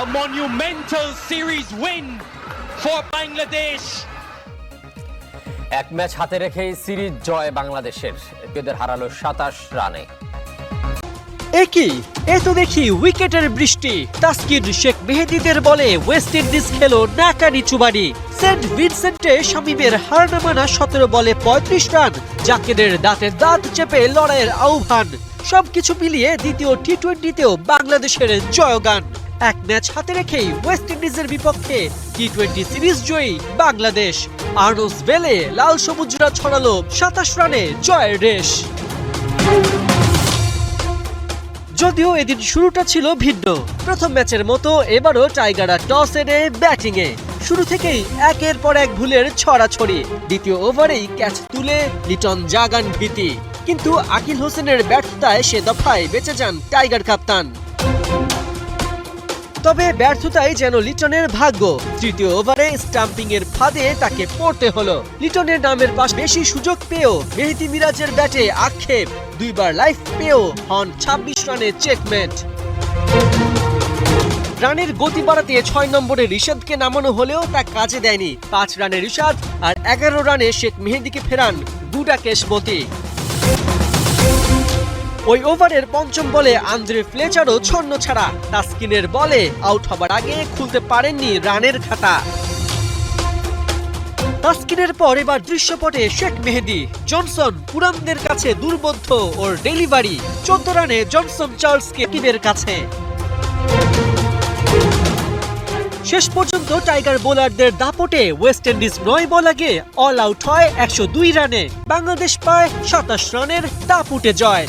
A monumental series win for Bangladesh. এক match হাতে রেখেই সিরিজ জয় বাংলাদেশের, এদের হারালো 27 রানে। এ তো দেখি উইকেটের বৃষ্টি। তাসকিন শেখ মেহেদীদের বলে ওয়েস্ট ইন্ডিজ খেলো নাকানি চুবানি। সেন্ট ভিনসেন্টে শামীমের হার না মানা 17 বলে 35 রান। জাকেরের দাঁতে দাঁত চেপে লড়াইয়ের আহ্বান। সবকিছু মিলিয়ে দ্বিতীয় টি-20তেও বাংলাদেশের জয়গান। এক ম্যাচ হাতে রেখেই ওয়েস্ট ইন্ডিজের বিপক্ষে টি-20 সিরিজ জয়ী বাংলাদেশ। আর্নস ভেলে লাল সবুজরা ছড়ালো 27 রানে জয়ের রেশ। যদিও এদিন শুরুটা ছিল ভিন্ন। প্রথম ম্যাচের মতো এবারও টাইগাররা টস এনে ব্যাটিংয়ে। শুরু থেকেই একের পর এক ভুলের ছড়াছড়ি। দ্বিতীয় ওভারেই ক্যাচ তুলে লিটন জাগান ভীতি, কিন্তু আকিল হোসেনের ব্যর্থতায় সে দফায় বেঁচে যান টাইগার কাপ্তান। তবে ব্যর্থতাই যেন লিটনের ভাগ্য। তৃতীয় ওভারে স্টাম্পিং এর ফাঁদে তাকে পড়তে হলো। লিটনের নামের পাশ বেশি সুযোগ পেয়েও মেহেদী মিরাজের ব্যাটে আক্ষেপ। দুইবার লাইফ পেয়েও হন 26 রানে চেকমেট। রানের গতি বাড়াতে 6 নম্বরে রিশাদকে নামানো হলেও তা কাজে দেয়নি। 5 রানে রিশাদ আর 11 রানে শেখ মেহেদীকে ফেরান গুডাকেশ মতি। ওই ওভারের পঞ্চম বলে আন্দ্রে ফ্লেচারও ছন্ন ছাড়া। তাসকিনের বলে আউট হবার আগে খুলতে পারেননি রানের খাতা। তাসকিনের পর এবার দৃশ্যপটে শেখ মেহেদী। জনসন পুরানদের কাছে দুর্বোধ্য ওর ডেলিভারি। 14 রানে জনসন চার্লসকে টিমের কাছে। শেষ পর্যন্ত টাইগার বোলারদের দাপটে ওয়েস্ট ইন্ডিজ 9 বল আগে অল আউট হয় 102 রানে। বাংলাদেশ পায় 27 রানের দাপুটে জয়।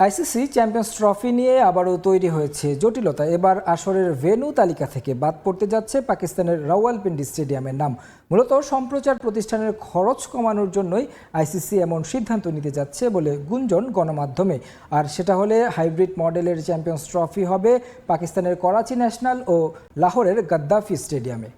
আইসিসি চ্যাম্পিয়ন্স ট্রফি নিয়ে আবারও তৈরি হয়েছে জটিলতা। এবার আসরের ভেন্যু তালিকা থেকে বাদ পড়তে যাচ্ছে পাকিস্তানের রাওয়ালপিন্ডি স্টেডিয়ামের নাম। মূলত সম্প্রচার প্রতিষ্ঠানের খরচ কমানোর জন্যই আইসিসি এমন সিদ্ধান্ত নিতে যাচ্ছে বলে গুঞ্জন গণমাধ্যমে। আর সেটা হলে হাইব্রিড মডেলের চ্যাম্পিয়ন্স ট্রফি হবে পাকিস্তানের করাচি ন্যাশনাল ও লাহোরের গাদ্দাফি স্টেডিয়ামে।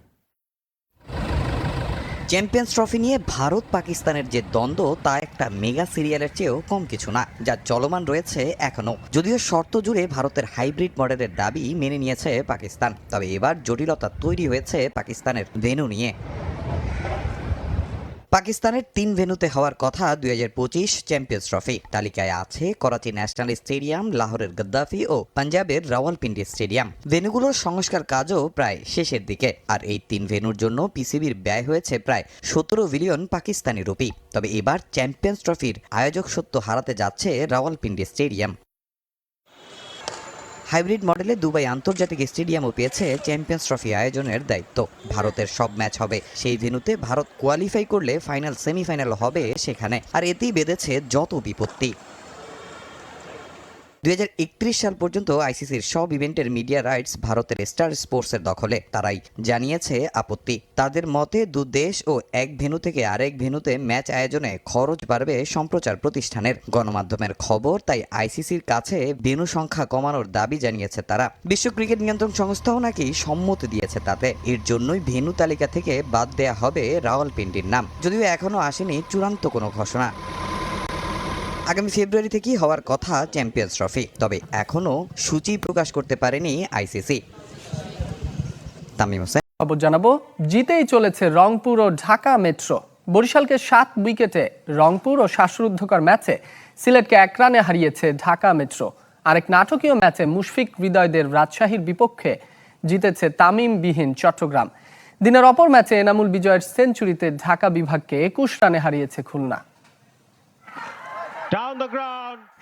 চ্যাম্পিয়ন্স ট্রফি নিয়ে ভারত পাকিস্তানের যে দ্বন্দ্ব তা একটা মেগা সিরিয়ালের চেয়েও কম কিছু না, যা চলমান রয়েছে এখনো। যদিও শর্ত জুড়ে ভারতের হাইব্রিড মডেলের দাবি মেনে নিয়েছে পাকিস্তান, তবে এবার জটিলতা তৈরি হয়েছে পাকিস্তানের ভেন্যু নিয়ে। পাকিস্তানের 3 ভেন্যুতে হওয়ার কথা 2025 চ্যাম্পিয়ন্স ট্রফি। তালিকায় আছে করাচি ন্যাশনাল স্টেডিয়াম, লাহোরের গাদ্দাফি ও পাঞ্জাবের রাওয়ালপিন্ডি স্টেডিয়াম। ভেন্যুগুলোর সংস্কার কাজও প্রায় শেষের দিকে। আর এই 3 ভেন্যুর জন্য পিসিবির ব্যয় হয়েছে প্রায় 17 বিলিয়ন পাকিস্তানি রুপি। তবে এবার চ্যাম্পিয়ন্স ট্রফির আয়োজক সত্য হারাতে যাচ্ছে রাওয়ালপিন্ডি স্টেডিয়াম। হাইব্রিড মডেলে দুবাই আন্তর্জাতিক স্টেডিয়ামও পেয়েছে চ্যাম্পিয়ন্স ট্রফি আয়োজনের দায়িত্ব। ভারতের সব ম্যাচ হবে সেই ভেন্যুতে। ভারত কোয়ালিফাই করলে ফাইনাল সেমিফাইনাল হবে সেখানে। আর এতেই বেঁধেছে যত বিপত্তি। 2031 সাল পর্যন্ত আইসিসির সব ইভেন্টের মিডিয়া রাইটস ভারতের স্টার স্পোর্টসের দখলে। তারাই জানিয়েছে আপত্তি। তাদের মতে দু দেশ ও এক ভেন্যু থেকে আরেক ভেন্যুতে ম্যাচ আয়োজনে খরচ বাড়বে সম্প্রচার প্রতিষ্ঠানের। গণমাধ্যমের খবর, তাই আইসিসির কাছে ভেন্যু সংখ্যা কমানোর দাবি জানিয়েছে তারা। বিশ্ব ক্রিকেট নিয়ন্ত্রণ সংস্থাও নাকি সম্মতি দিয়েছে তাতে। এর জন্যই ভেন্যু তালিকা থেকে বাদ দেয়া হবে রাওয়ালপিন্ডির নাম, যদিও এখনো আসেনি চূড়ান্ত কোনো ঘোষণা। আগামী ফেব্রুয়ারি থেকেই হওয়ার কথা চ্যাম্পিয়ন্স ট্রফি, তবে এখনো সূচি প্রকাশ করতে পারেনি আইসিসি। তামিম হোসেন জানাবো, জিতেই চলেছে রংপুর ও ঢাকা মেট্রো। বরিশালকে 7 উইকেটে রংপুর ও শ্বাসরুদ্ধকর ম্যাচে সিলেটকে 1 রানে হারিয়েছে ঢাকা মেট্রো। আরেক নাটকীয় ম্যাচে মুশফিক হৃদয়দের রাজশাহীর বিপক্ষে জিতেছে তামিমবিহীন চট্টগ্রাম। দিনের অপর ম্যাচে এনামুল বিজয়ের সেঞ্চুরিতে ঢাকা বিভাগকে 21 রানে হারিয়েছে খুলনা।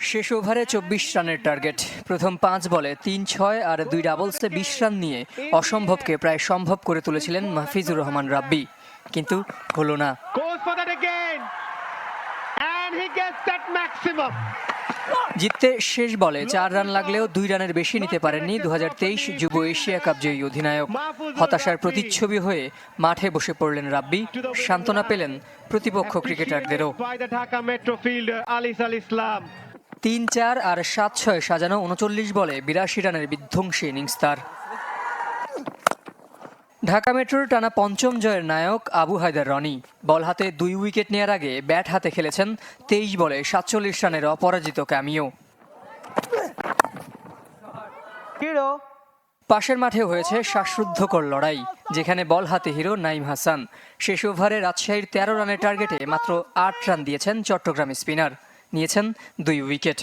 শেষ ওভারে 24 রানের টার্গেট। প্রথম 5 বলে 3-6 আর 2 ডাবলসে 20 রান নিয়ে অসম্ভবকে প্রায় সম্ভব করে তুলেছিলেন মাহফিজুর রহমান রাব্বি, কিন্তু হলো না। জিততে শেষ বলে 4 রান লাগলেও 2 রানের বেশি নিতে পারেননি 2023 যুব এশিয়া কাপ জয়ী অধিনায়ক। হতাশার প্রতিচ্ছবি হয়ে মাঠে বসে পড়লেন রাব্বি। সান্ত্বনা পেলেন প্রতিপক্ষ ক্রিকেটারদেরও। 3-4 আর 7-6 সাজানো 39 বলে 82 রানের বিধ্বংসী ইনিংস তার। ঢাকা মেট্রোর টানা 5ম জয়ের নায়ক আবু হায়দার রনি। বল হাতে 2 উইকেট নেয়ার আগে ব্যাট হাতে খেলেছেন 23 বলে 47 রানের অপরাজিত ক্যামিও। পাশের মাঠে হয়েছে শ্বাসরুদ্ধকর লড়াই, যেখানে বল হাতে হিরো নাইম হাসান। শেষ ওভারে রাজশাহীর 13 রানের টার্গেটে মাত্র 8 রান দিয়েছেন চট্টগ্রাম স্পিনার, নিয়েছেন 2 উইকেট।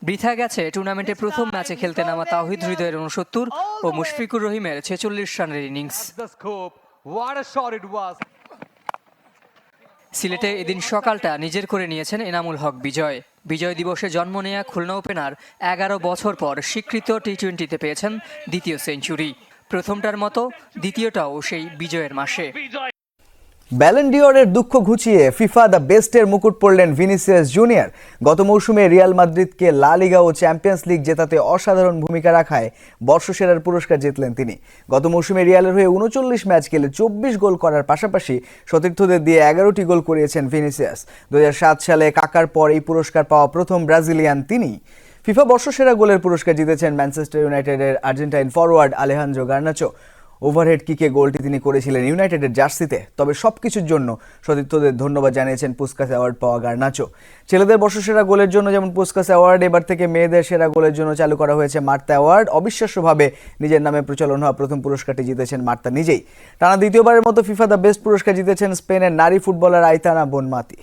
বৃথা গেছে টুর্নামেন্টের প্রথম ম্যাচে খেলতে নামা তাওহিদ হৃদয়ের 69 ও মুশফিকুর রহিমের 46 রানের ইনিংস। সিলেটে এদিন সকালটা নিজের করে নিয়েছেন এনামুল হক বিজয়। বিজয় দিবসে জন্ম নেয়া খুলনা ওপেনার 11 বছর পর স্বীকৃত টি-20তে পেয়েছেন দ্বিতীয় সেঞ্চুরি। প্রথমটার মতো দ্বিতীয়টাও সেই বিজয়ের মাসে। ব্যালন ডিওরের দুঃখ ঘুচিয়ে ফিফা দ্য বেস্টের মুকুট পড়লেন ভিনিসিয়াস জুনিয়র। গত মৌসুমে রিয়াল মাদ্রিদকে লা লিগা ও চ্যাম্পিয়ন্স লিগ জেতাতে অসাধারণ ভূমিকা রাখায় বর্ষসেরার পুরস্কার জিতলেন তিনি। গত মৌসুমে রিয়ালের হয়ে 39 ম্যাচ খেলে 24 গোল করার পাশাপাশি সতীর্থদের দিয়ে 11টি গোল করিয়েছেন ভিনিসিয়াস। 2007 সালে কাকার পর এই পুরস্কার পাওয়া প্রথম ব্রাজিলিয়ান তিনি। ফিফা বর্ষসেরা গোলের পুরস্কার জিতেছেন ম্যানচেস্টার ইউনাইটেডের Argentine forward Alejandro Garnacho. Overhead কিকে গোলটি তিনি করেছিলেন ইউনাইটেডের জার্সিতে। তবে সবকিছুর জন্য সতীর্থদের ধন্যবাদ জানিয়েছেন পুস্কাস অ্যাওয়ার্ড পাওয়া গার্নাচো। ছেলেদের বর্ষসেরা গোলের জন্য যেমন পুস্কাস অ্যাওয়ার্ড, এবার থেকে মেয়েদের সেরা গোলের জন্য চালু করা হয়েছে মার্তা অ্যাওয়ার্ড। অবিশ্বাস্যভাবে নিজের নামে প্রচলন হওয়া প্রথম পুরস্কারটি জিতেছেন মার্তা নিজেই। টানা দ্বিতীয়বারের মতো ফিফা দ্য বেস্ট পুরস্কার জিতেছেন স্পেনের নারী ফুটবলার আইতানা বোনমাতি।